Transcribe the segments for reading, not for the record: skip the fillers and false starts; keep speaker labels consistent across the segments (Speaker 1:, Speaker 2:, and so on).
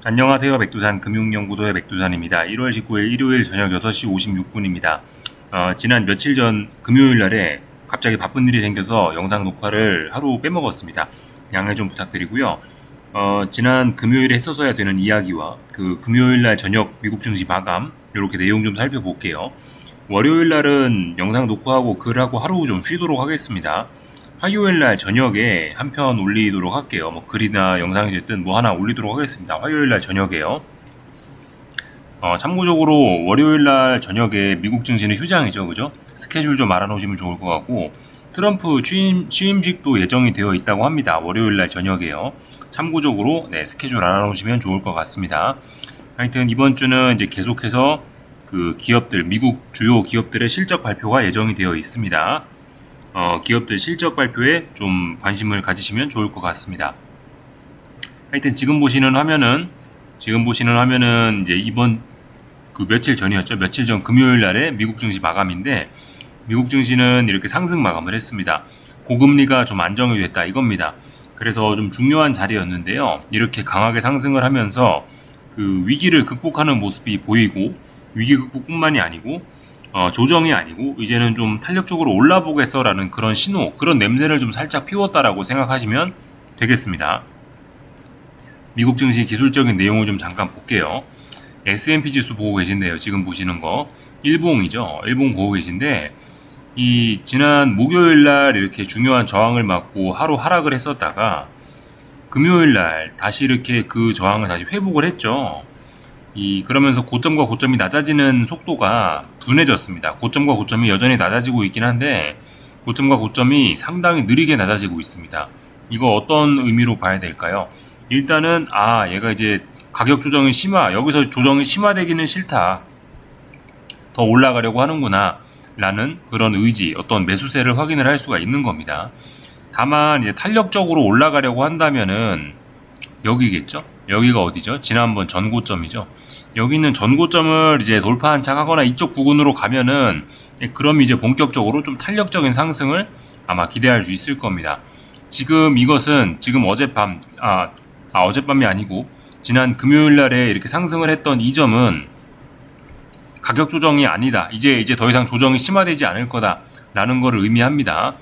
Speaker 1: 안녕하세요. 백두산 금융연구소의 백두산입니다. 1월 19일 일요일 저녁 6시 56분입니다. 지난 며칠 전 금요일 날에 갑자기 바쁜 일이 생겨서 영상 녹화를 하루 빼먹었습니다. 양해 좀 부탁드리고요. 지난 금요일에 했었어야 되는 이야기와 그 금요일 날 저녁 미국 증시 마감 이렇게 내용 좀 살펴볼게요. 월요일 날은 영상 녹화하고 글하고 하루 좀 쉬도록 하겠습니다. 화요일 날 저녁에 한 편 올리도록 할게요. 뭐 글이나 영상이 됐든 뭐 하나 올리도록 하겠습니다. 화요일 날 저녁에요. 참고적으로 월요일 날 저녁에 미국 증시는 휴장이죠, 그죠? 스케줄 좀 알아놓으시면 좋을 것 같고 트럼프 취임식도 예정이 되어 있다고 합니다. 월요일 날 저녁에요. 참고적으로 스케줄 알아놓으시면 좋을 것 같습니다. 하여튼 이번 주는 이제 계속해서 그 기업들, 미국 주요 기업들의 실적 발표가 예정이 되어 있습니다. 기업들 실적 발표에 좀 관심을 가지시면 좋을 것 같습니다. 하여튼 지금 보시는 화면은 이제 이번 그 며칠 전이었죠. 며칠 전 금요일 날에 미국 증시 마감인데 미국 증시는 이렇게 상승 마감을 했습니다. 고금리가 좀 안정이 됐다 이겁니다. 그래서 좀 중요한 자리였는데요. 이렇게 강하게 상승을 하면서 그 위기를 극복하는 모습이 보이고 위기 극복뿐만이 아니고 조정이 아니고 이제는 좀 탄력적으로 올라보겠어라는 그런 신호, 그런 냄새를 좀 살짝 피웠다라고 생각하시면 되겠습니다. 미국 증시 기술적인 내용을 좀 잠깐 볼게요. S&P 지수 보고 계신데요. 지금 보시는 거 일봉이죠. 일봉 보고 계신데 이 지난 목요일 날 이렇게 중요한 저항을 맞고 하루 하락을 했었다가 금요일 날 다시 이렇게 그 저항을 다시 회복을 했죠. 그러면서 고점과 고점이 낮아지는 속도가 둔해졌습니다. 고점과 고점이 여전히 낮아지고 있긴 한데 고점과 고점이 상당히 느리게 낮아지고 있습니다. 이거 어떤 의미로 봐야 될까요? 일단은 얘가 이제 가격 조정이 여기서 조정이 심화되기는 싫다. 더 올라가려고 하는구나 라는 그런 의지, 어떤 매수세를 확인을 할 수가 있는 겁니다. 다만 이제 탄력적으로 올라가려고 한다면은 여기겠죠? 여기가 어디죠? 지난번 전고점이죠. 여기는 전고점을 이제 돌파 한착하거나 이쪽 부근으로 가면은 그럼 이제 본격적으로 좀 탄력적인 상승을 아마 기대할 수 있을 겁니다. 지금 이것은 지금 어젯밤이 아니고 지난 금요일 날에 이렇게 상승을 했던 이 점은 가격 조정이 아니다. 이제 더 이상 조정이 심화되지 않을 거다라는 것을 의미합니다.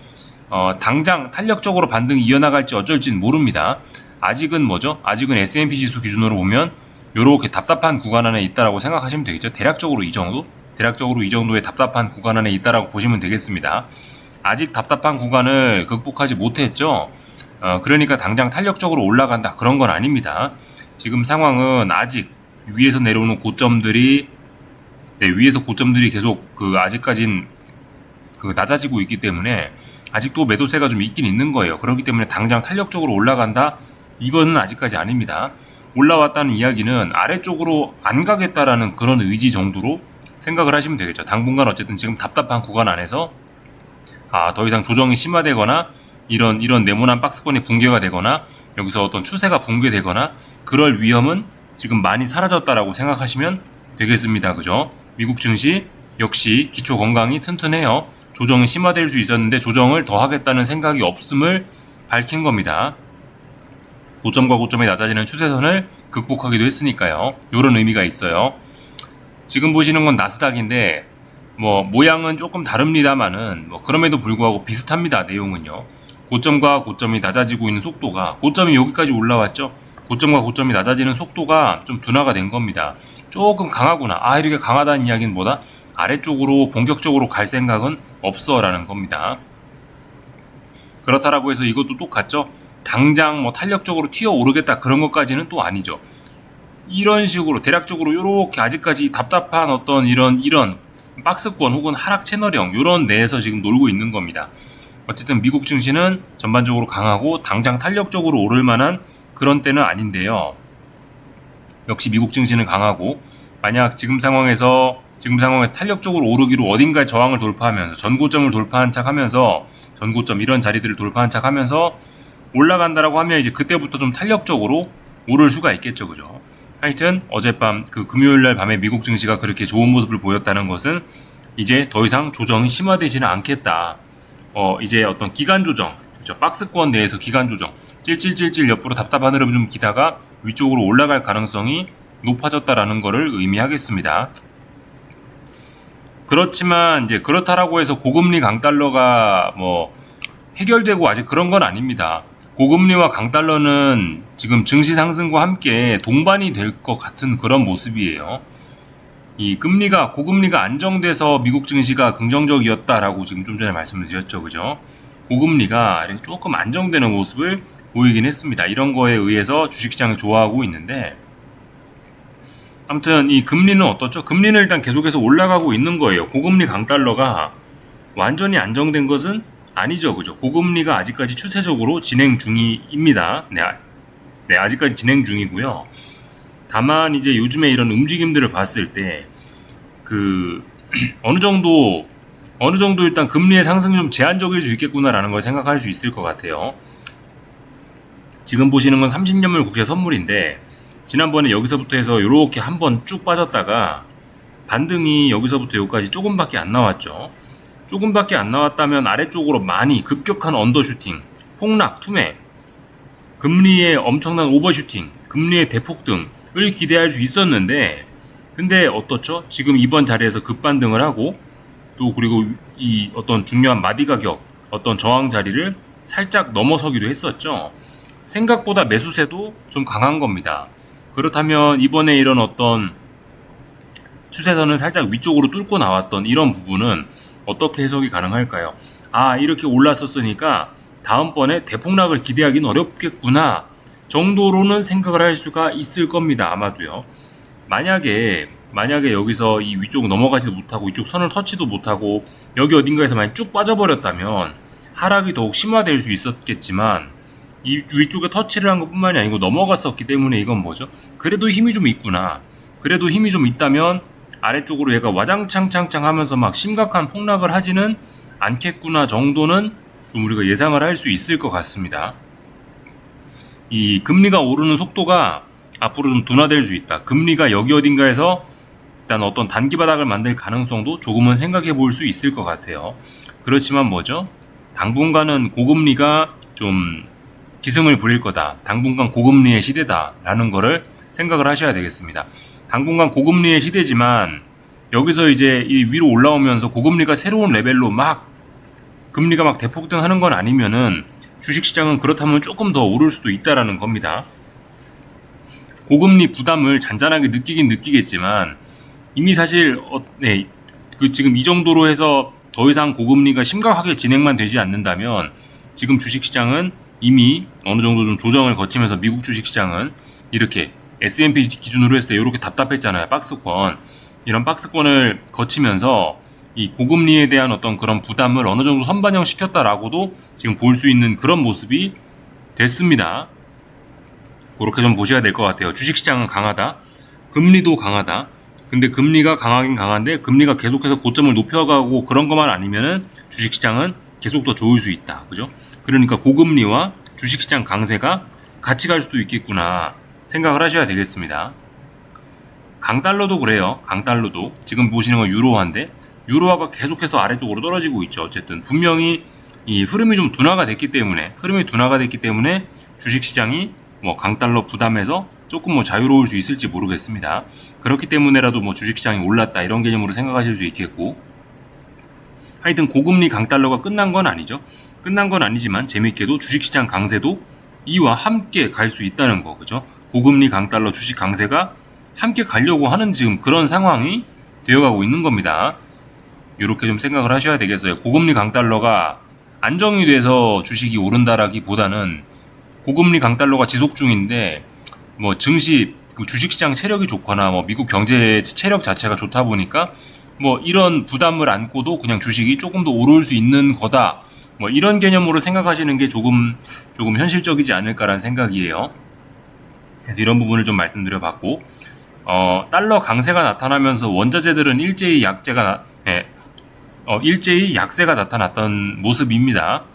Speaker 1: 당장 탄력적으로 반등이 이어나갈지 어쩔지는 모릅니다. 아직은 아직은 S&P 지수 기준으로 보면 요렇게 답답한 구간 안에 있다라고 생각하시면 되겠죠. 대략적으로 이 정도의 답답한 구간 안에 있다라고 보시면 되겠습니다. 아직 답답한 구간을 극복하지 못했죠. 그러니까 당장 탄력적으로 올라간다 그런 건 아닙니다. 지금 상황은 아직 위에서 내려오는 고점들이 위에서 고점들이 계속 아직까진 낮아지고 있기 때문에 아직도 매도세가 좀 있긴 있는 거예요. 그렇기 때문에 당장 탄력적으로 올라간다 이거는 아직까지 아닙니다. 올라왔다는 이야기는 아래쪽으로 안 가겠다라는 그런 의지 정도로 생각을 하시면 되겠죠. 당분간 어쨌든 지금 답답한 구간 안에서 더 이상 조정이 심화되거나 이런 네모난 박스권이 붕괴가 되거나 여기서 어떤 추세가 붕괴되거나 그럴 위험은 지금 많이 사라졌다라고 생각하시면 되겠습니다. 그죠? 미국 증시 역시 기초 건강이 튼튼해요. 조정이 심화될 수 있었는데 조정을 더 하겠다는 생각이 없음을 밝힌 겁니다. 고점과 고점이 낮아지는 추세선을 극복하기도 했으니까요. 이런 의미가 있어요. 지금 보시는 건 나스닥인데 모양은 조금 다릅니다만은 그럼에도 불구하고 비슷합니다. 내용은요. 고점과 고점이 낮아지고 있는 속도가 고점이 여기까지 올라왔죠. 고점과 고점이 낮아지는 속도가 좀 둔화가 된 겁니다. 조금 강하구나. 이렇게 강하다는 이야기는 뭐다? 아래쪽으로 본격적으로 갈 생각은 없어라는 겁니다. 그렇다라고 해서 이것도 똑같죠. 당장 탄력적으로 튀어오르겠다 그런 것까지는 또 아니죠. 이런 식으로 대략적으로 이렇게 아직까지 답답한 어떤 이런 박스권 혹은 하락 채널형 이런 내에서 지금 놀고 있는 겁니다. 어쨌든 미국 증시는 전반적으로 강하고 당장 탄력적으로 오를 만한 그런 때는 아닌데요. 역시 미국 증시는 강하고 만약 지금 상황에서 탄력적으로 오르기로 어딘가에 저항을 돌파하면서 전고점을 돌파한 척하면서 전고점 이런 자리들을 돌파한 척하면서 올라간다라고 하면 이제 그때부터 좀 탄력적으로 오를 수가 있겠죠. 그죠? 하여튼 어젯밤 금요일날 밤에 미국 증시가 그렇게 좋은 모습을 보였다는 것은 이제 더 이상 조정이 심화되지는 않겠다. 이제 어떤 기간 조정, 그렇죠? 박스권 내에서 기간 조정, 찔찔찔찔 옆으로 답답한 흐름 좀 기다가 위쪽으로 올라갈 가능성이 높아졌다라는 것을 의미하겠습니다. 그렇지만 이제 그렇다라고 해서 고금리 강달러가 뭐 해결되고 아직 그런 건 아닙니다. 고금리와 강달러는 지금 증시 상승과 함께 동반이 될 것 같은 그런 모습이에요. 이 고금리가 안정돼서 미국 증시가 긍정적이었다라고 지금 좀 전에 말씀을 드렸죠. 그죠? 고금리가 이렇게 조금 안정되는 모습을 보이긴 했습니다. 이런 거에 의해서 주식시장이 좋아하고 있는데, 아무튼 이 금리는 어떻죠? 금리는 일단 계속해서 올라가고 있는 거예요. 고금리 강달러가 완전히 안정된 것은 아니죠. 그죠? 고금리가 아직까지 추세적으로 진행 중입니다. 네, 아직까지 진행 중이고요. 다만 이제 요즘에 이런 움직임들을 봤을 때 어느 정도 일단 금리의 상승이 좀 제한적일 수 있겠구나라는 걸 생각할 수 있을 것 같아요. 지금 보시는 건 30년물 국채 선물인데, 지난번에 여기서부터 해서 이렇게 한번 쭉 빠졌다가 반등이 여기서부터 여기까지 조금밖에 안 나왔죠. 조금밖에 안 나왔다면 아래쪽으로 많이 급격한 언더슈팅, 폭락, 투매, 금리의 엄청난 오버슈팅, 금리의 대폭등을 기대할 수 있었는데, 근데 어떻죠? 지금 이번 자리에서 급반등을 하고, 또 그리고 이 어떤 중요한 마디 가격, 어떤 저항 자리를 살짝 넘어서기도 했었죠. 생각보다 매수세도 좀 강한 겁니다. 그렇다면 이번에 이런 어떤 추세선을 살짝 위쪽으로 뚫고 나왔던 이런 부분은 어떻게 해석이 가능할까요? 아, 이렇게 올랐었으니까 다음번에 대폭락을 기대하기는 어렵겠구나 정도로는 생각을 할 수가 있을 겁니다. 아마도요. 만약에 여기서 이 위쪽 넘어가지도 못하고 이쪽 선을 터치도 못하고 여기 어딘가에서 만약 쭉 빠져버렸다면 하락이 더욱 심화될 수 있었겠지만, 이 위쪽에 터치를 한 것뿐만이 아니고 넘어갔었기 때문에 이건 뭐죠? 그래도 힘이 좀 있구나. 그래도 힘이 좀 있다면 아래쪽으로 얘가 와장창창창 하면서 막 심각한 폭락을 하지는 않겠구나 정도는 좀 우리가 예상을 할 수 있을 것 같습니다. 이 금리가 오르는 속도가 앞으로 좀 둔화될 수 있다. 금리가 여기 어딘가에서 일단 어떤 단기 바닥을 만들 가능성도 조금은 생각해 볼 수 있을 것 같아요. 그렇지만 뭐죠? 당분간은 고금리가 좀 기승을 부릴 거다. 당분간 고금리의 시대다라는 거를 생각을 하셔야 되겠습니다. 당분간 고금리의 시대지만 여기서 이제 이 위로 올라오면서 고금리가 새로운 레벨로 막 금리가 막 대폭등하는 건 아니면은 주식시장은 그렇다면 조금 더 오를 수도 있다라는 겁니다. 고금리 부담을 잔잔하게 느끼긴 느끼겠지만 이미 사실 지금 이 정도로 해서 더 이상 고금리가 심각하게 진행만 되지 않는다면 지금 주식시장은 이미 어느 정도 좀 조정을 거치면서 미국 주식시장은 이렇게 S&P 기준으로 했을 때 이렇게 답답했잖아요. 박스권. 이런 박스권을 거치면서 이 고금리에 대한 어떤 그런 부담을 어느 정도 선반영 시켰다라고도 지금 볼 수 있는 그런 모습이 됐습니다. 그렇게 좀 보셔야 될 것 같아요. 주식시장은 강하다. 금리도 강하다. 근데 금리가 강하긴 강한데 금리가 계속해서 고점을 높여가고 그런 것만 아니면은 주식시장은 계속 더 좋을 수 있다. 그죠? 그러니까 고금리와 주식시장 강세가 같이 갈 수도 있겠구나 생각을 하셔야 되겠습니다. 강달러도 그래요. 강달러도 지금 보시는 건 유로화인데 유로화가 계속해서 아래쪽으로 떨어지고 있죠. 어쨌든 분명히 이 흐름이 좀 둔화가 됐기 때문에 주식시장이 뭐 강달러 부담에서 조금 뭐 자유로울 수 있을지 모르겠습니다. 그렇기 때문에라도 뭐 주식시장이 올랐다 이런 개념으로 생각하실 수 있겠고, 하여튼 고금리 강달러가 끝난 건 아니죠. 끝난 건 아니지만 재밌게도 주식시장 강세도 이와 함께 갈 수 있다는 거, 그죠? 고금리 강달러 주식 강세가 함께 가려고 하는 지금 그런 상황이 되어가고 있는 겁니다. 이렇게 좀 생각을 하셔야 되겠어요. 고금리 강달러가 안정이 돼서 주식이 오른다라기보다는 고금리 강달러가 지속 중인데 뭐 증시 주식시장 체력이 좋거나 뭐 미국 경제 체력 자체가 좋다 보니까 뭐 이런 부담을 안고도 그냥 주식이 조금 더 오를 수 있는 거다. 뭐 이런 개념으로 생각하시는 게 조금 현실적이지 않을까라는 생각이에요. 그래서 이런 부분을 좀 말씀드려봤고, 달러 강세가 나타나면서 원자재들은 일제히 약세가 나타났던 모습입니다.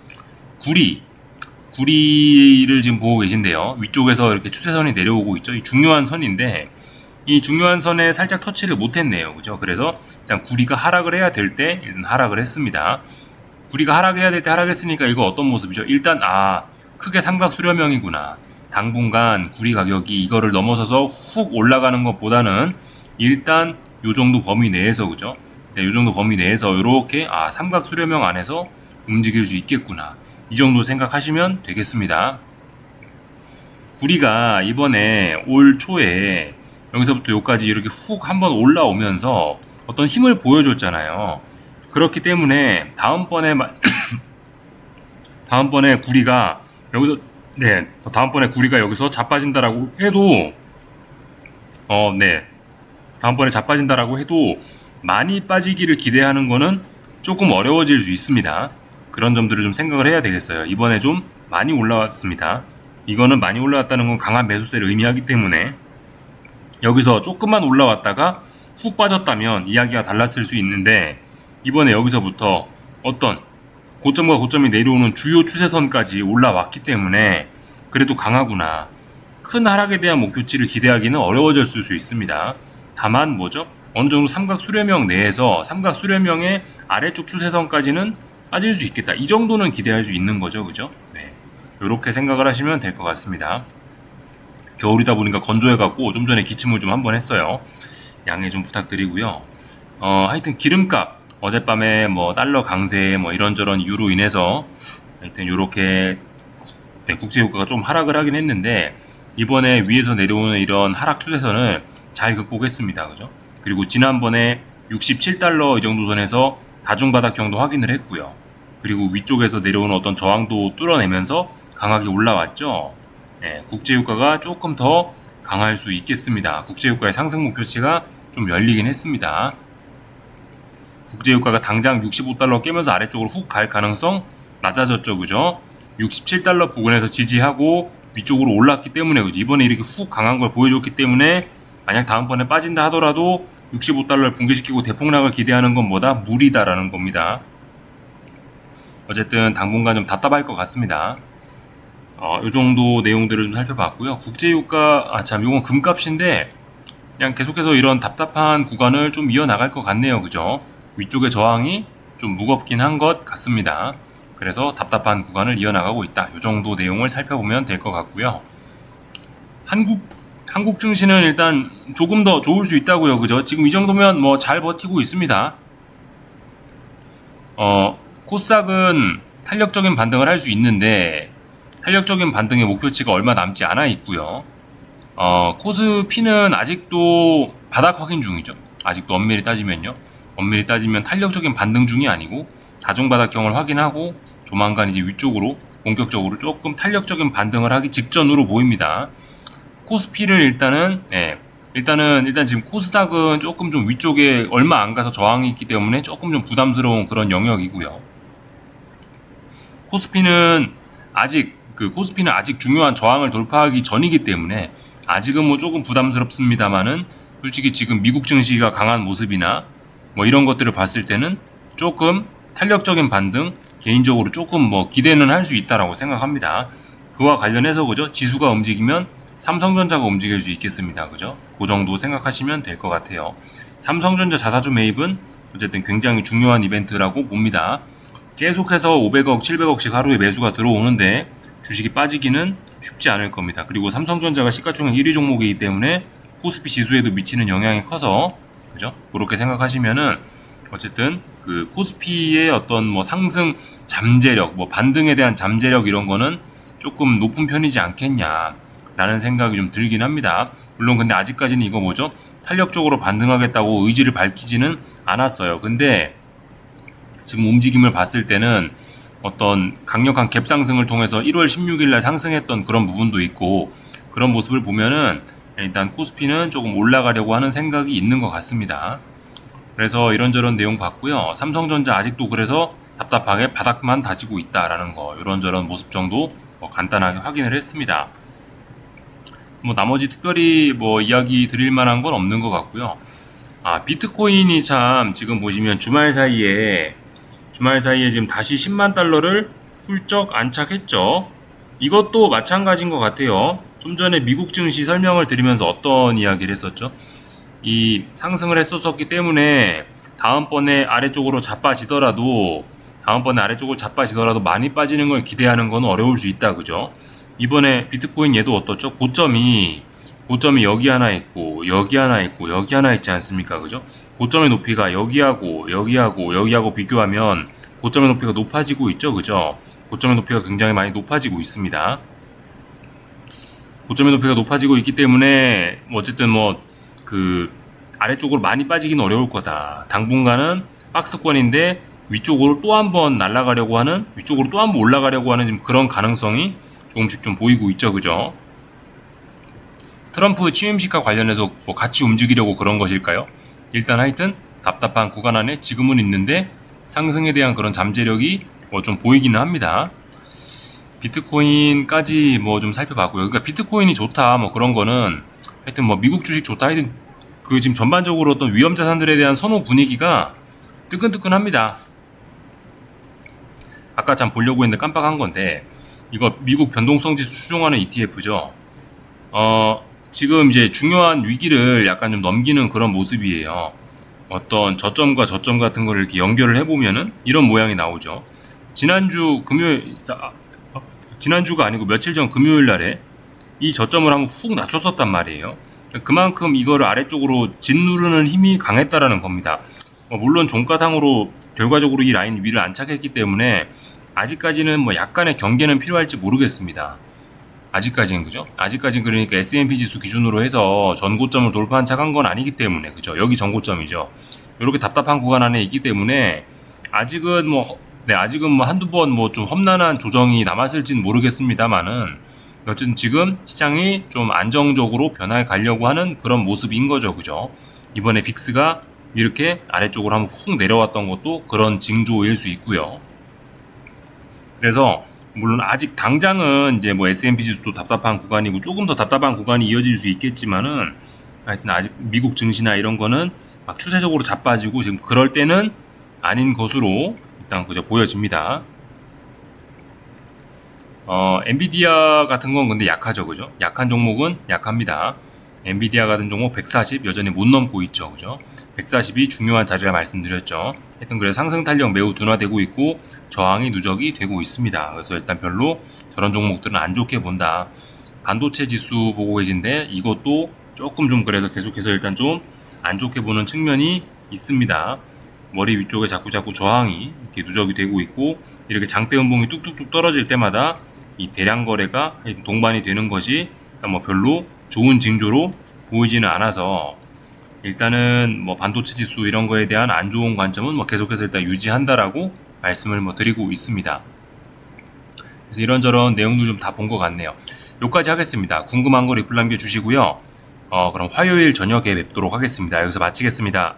Speaker 1: 구리를 지금 보고 계신데요. 위쪽에서 이렇게 추세선이 내려오고 있죠. 이 중요한 선인데 이 중요한 선에 살짝 터치를 못했네요. 그죠? 그래서 일단 구리가 하락을 해야 될 때 일단 하락을 했습니다. 구리가 하락해야 될 때 하락했으니까 이거 어떤 모습이죠? 일단 크게 삼각 수렴형이구나. 당분간 구리 가격이 이거를 넘어서서 훅 올라가는 것보다는 일단 요 정도 범위 내에서, 그죠? 네, 요 정도 범위 내에서 이렇게 삼각 수렴형 안에서 움직일 수 있겠구나, 이 정도 생각하시면 되겠습니다. 구리가 이번에 올 초에 여기서부터 여기까지 이렇게 훅 한번 올라오면서 어떤 힘을 보여줬잖아요. 그렇기 때문에 다음번에 구리가 여기서, 다음번에 구리가 여기서 자빠진다라고 해도, 다음번에 자빠진다라고 해도 많이 빠지기를 기대하는 거는 조금 어려워질 수 있습니다. 그런 점들을 좀 생각을 해야 되겠어요. 이번에 좀 많이 올라왔습니다. 이거는 많이 올라왔다는 건 강한 매수세를 의미하기 때문에 여기서 조금만 올라왔다가 훅 빠졌다면 이야기가 달랐을 수 있는데, 이번에 여기서부터 어떤 고점과 고점이 내려오는 주요 추세선까지 올라왔기 때문에 그래도 강하구나, 큰 하락에 대한 목표치를 기대하기는 어려워질 수 있습니다. 다만 뭐죠? 어느 정도 삼각 수렴형 내에서 삼각 수렴형의 아래쪽 추세선까지는 빠질 수 있겠다, 이 정도는 기대할 수 있는 거죠, 그죠? 네, 이렇게 생각을 하시면 될 것 같습니다. 겨울이다 보니까 건조해갖고 좀 전에 기침을 좀 한번 했어요. 양해 좀 부탁드리고요. 하여튼 기름값, 어젯밤에 뭐 달러 강세 뭐 이런저런 이유로 인해서 하여튼 요렇게 국제유가가 좀 하락을 하긴 했는데, 이번에 위에서 내려오는 이런 하락 추세선을 잘 극복했습니다, 그죠? 그리고 지난번에 67달러 이 정도 선에서 다중바닥형도 확인을 했고요. 그리고 위쪽에서 내려오는 어떤 저항도 뚫어내면서 강하게 올라왔죠. 네, 국제유가가 조금 더 강할 수 있겠습니다. 국제유가의 상승 목표치가 좀 열리긴 했습니다. 국제유가가 당장 65달러 깨면서 아래쪽으로 훅 갈 가능성 낮아졌죠, 그죠? 67달러 부근에서 지지하고 위쪽으로 올랐기 때문에, 그죠? 이번에 이렇게 훅 강한 걸 보여줬기 때문에 만약 다음번에 빠진다 하더라도 65달러를 붕괴시키고 대폭락을 기대하는 건 뭐다? 무리다라는 겁니다. 어쨌든 당분간 좀 답답할 것 같습니다. 요 정도 내용들을 좀 살펴봤고요. 국제유가, 요건 금값인데 그냥 계속해서 이런 답답한 구간을 좀 이어나갈 것 같네요, 그죠? 위쪽의 저항이 좀 무겁긴 한 것 같습니다. 그래서 답답한 구간을 이어나가고 있다, 요 정도 내용을 살펴보면 될 것 같고요. 한국 증시는 일단 조금 더 좋을 수 있다고요, 그죠? 지금 이 정도면 뭐 잘 버티고 있습니다. 코스닥은 탄력적인 반등을 할 수 있는데 탄력적인 반등의 목표치가 얼마 남지 않아 있고요. 코스피는 아직도 바닥 확인 중이죠. 아직도 엄밀히 따지면 탄력적인 반등 중이 아니고 다중바닥형을 확인하고 조만간 이제 위쪽으로 본격적으로 조금 탄력적인 반등을 하기 직전으로 보입니다. 코스피를 일단 지금 코스닥은 조금 좀 위쪽에 얼마 안 가서 저항이 있기 때문에 조금 좀 부담스러운 그런 영역이고요. 코스피는 아직 중요한 저항을 돌파하기 전이기 때문에 아직은 뭐 조금 부담스럽습니다만은, 솔직히 지금 미국 증시가 강한 모습이나 뭐 이런 것들을 봤을 때는 조금 탄력적인 반등 개인적으로 조금 뭐 기대는 할 수 있다라고 생각합니다. 그와 관련해서, 그죠? 지수가 움직이면 삼성전자가 움직일 수 있겠습니다, 그죠? 그 정도 생각하시면 될 것 같아요. 삼성전자 자사주 매입은 어쨌든 굉장히 중요한 이벤트라고 봅니다. 계속해서 500억, 700억씩 하루에 매수가 들어오는데 주식이 빠지기는 쉽지 않을 겁니다. 그리고 삼성전자가 시가총액 1위 종목이기 때문에 코스피 지수에도 미치는 영향이 커서, 그죠? 그렇게 생각하시면은 어쨌든 그 코스피의 어떤 뭐 상승 잠재력, 뭐 반등에 대한 잠재력 이런 거는 조금 높은 편이지 않겠냐라는 생각이 좀 들긴 합니다. 물론 근데 아직까지는 이거 뭐죠? 탄력적으로 반등하겠다고 의지를 밝히지는 않았어요. 근데 지금 움직임을 봤을 때는 어떤 강력한 갭 상승을 통해서 1월 16일 날 상승했던 그런 부분도 있고, 그런 모습을 보면은 일단 코스피는 조금 올라가려고 하는 생각이 있는 것 같습니다. 그래서 이런저런 내용 봤고요. 삼성전자 아직도 그래서 답답하게 바닥만 다지고 있다라는 거, 이런저런 모습 정도 간단하게 확인을 했습니다. 뭐 나머지 특별히 뭐 이야기 드릴 만한 건 없는 것 같고요. 비트코인이 참 지금 보시면 주말 사이에 지금 다시 10만 달러를 훌쩍 안착했죠. 이것도 마찬가지인 것 같아요. 좀 전에 미국 증시 설명을 드리면서 어떤 이야기를 했었죠? 이 상승을 했었기 때문에 다음번에 아래쪽으로 자빠지더라도 많이 빠지는 걸 기대하는 건 어려울 수 있다, 그죠? 이번에 비트코인 얘도 어떻죠? 고점이 여기 하나 있고 여기 하나 있고 여기 하나 있지 않습니까? 그죠? 고점의 높이가 여기하고 비교하면 고점의 높이가 높아지고 있죠. 그죠? 고점의 높이가 굉장히 많이 높아지고 있습니다. 고점의 높이가 높아지고 있기 때문에 어쨌든 그 아래쪽으로 많이 빠지긴 어려울 거다. 당분간은 박스권인데 위쪽으로 또 한번 날아가려고 하는, 위쪽으로 또 한번 올라가려고 하는 지금 그런 가능성이 조금씩 좀 보이고 있죠. 그죠? 트럼프 취임식과 관련해서 같이 움직이려고 그런 것일까요? 일단 하여튼 답답한 구간 안에 지금은 있는데 상승에 대한 그런 잠재력이 좀 보이기는 합니다. 비트코인까지 좀 살펴봤고요. 그러니까 비트코인이 좋다 그런 거는 하여튼 미국 주식 좋다 하여튼 그 지금 전반적으로 어떤 위험 자산들에 대한 선호 분위기가 뜨끈뜨끈합니다. 아까 참 보려고 했는데 깜빡한 건데 이거 미국 변동성 지수 추종하는 ETF죠. 지금 이제 중요한 위기를 약간 좀 넘기는 그런 모습이에요. 어떤 저점과 저점 같은 거를 이렇게 연결을 해보면은 이런 모양이 나오죠. 지난주가 아니고 며칠 전 금요일 날에 이 저점을 한번 훅 낮췄었단 말이에요. 그만큼 이거를 아래쪽으로 짓누르는 힘이 강했다라는 겁니다. 물론 종가상으로 결과적으로 이 라인 위를 안착했기 때문에 아직까지는 약간의 경계는 필요할지 모르겠습니다. 아직까지는 그죠? 아직까지는 그러니까 S&P 지수 기준으로 해서 전고점을 돌파한착한 건 아니기 때문에 그죠? 여기 전고점이죠. 이렇게 답답한 구간 안에 있기 때문에 아직은 아직은 한두 번 좀 험난한 조정이 남았을지는 모르겠습니다만은 어쨌든 지금 시장이 좀 안정적으로 변화해 가려고 하는 그런 모습인 거죠. 그죠? 이번에 빅스가 이렇게 아래쪽으로 한번 훅 내려왔던 것도 그런 징조일 수 있고요. 그래서 물론 아직 당장은 이제 S&P 지수도 답답한 구간이고 조금 더 답답한 구간이 이어질 수 있겠지만은 하여튼 아직 미국 증시나 이런 거는 추세적으로 자빠지고 지금 그럴 때는 아닌 것으로 일단 그저 보여집니다. 엔비디아 같은 건 근데 약하죠. 그죠? 약한 종목은 약합니다. 엔비디아 같은 종목 140 여전히 못 넘고 있죠. 그죠? 140이 중요한 자리라 말씀드렸죠. 하여튼 그래서 상승 탄력 매우 둔화되고 있고 저항이 누적이 되고 있습니다. 그래서 일단 별로 저런 종목들은 안 좋게 본다. 반도체 지수 보고 계신데 이것도 조금 좀 그래서 계속해서 일단 좀 안 좋게 보는 측면이 있습니다. 머리 위쪽에 자꾸 저항이 이렇게 누적이 되고 있고 이렇게 장대 음봉이 뚝뚝뚝 떨어질 때마다 이 대량 거래가 동반이 되는 것이 별로 좋은 징조로 보이지는 않아서 일단은 반도체 지수 이런 거에 대한 안 좋은 관점은 계속해서 일단 유지한다라고 말씀을 드리고 있습니다. 그래서 이런저런 내용도 좀 다 본 것 같네요. 여기까지 하겠습니다. 궁금한 거 리플 남겨주시고요. 그럼 화요일 저녁에 뵙도록 하겠습니다. 여기서 마치겠습니다.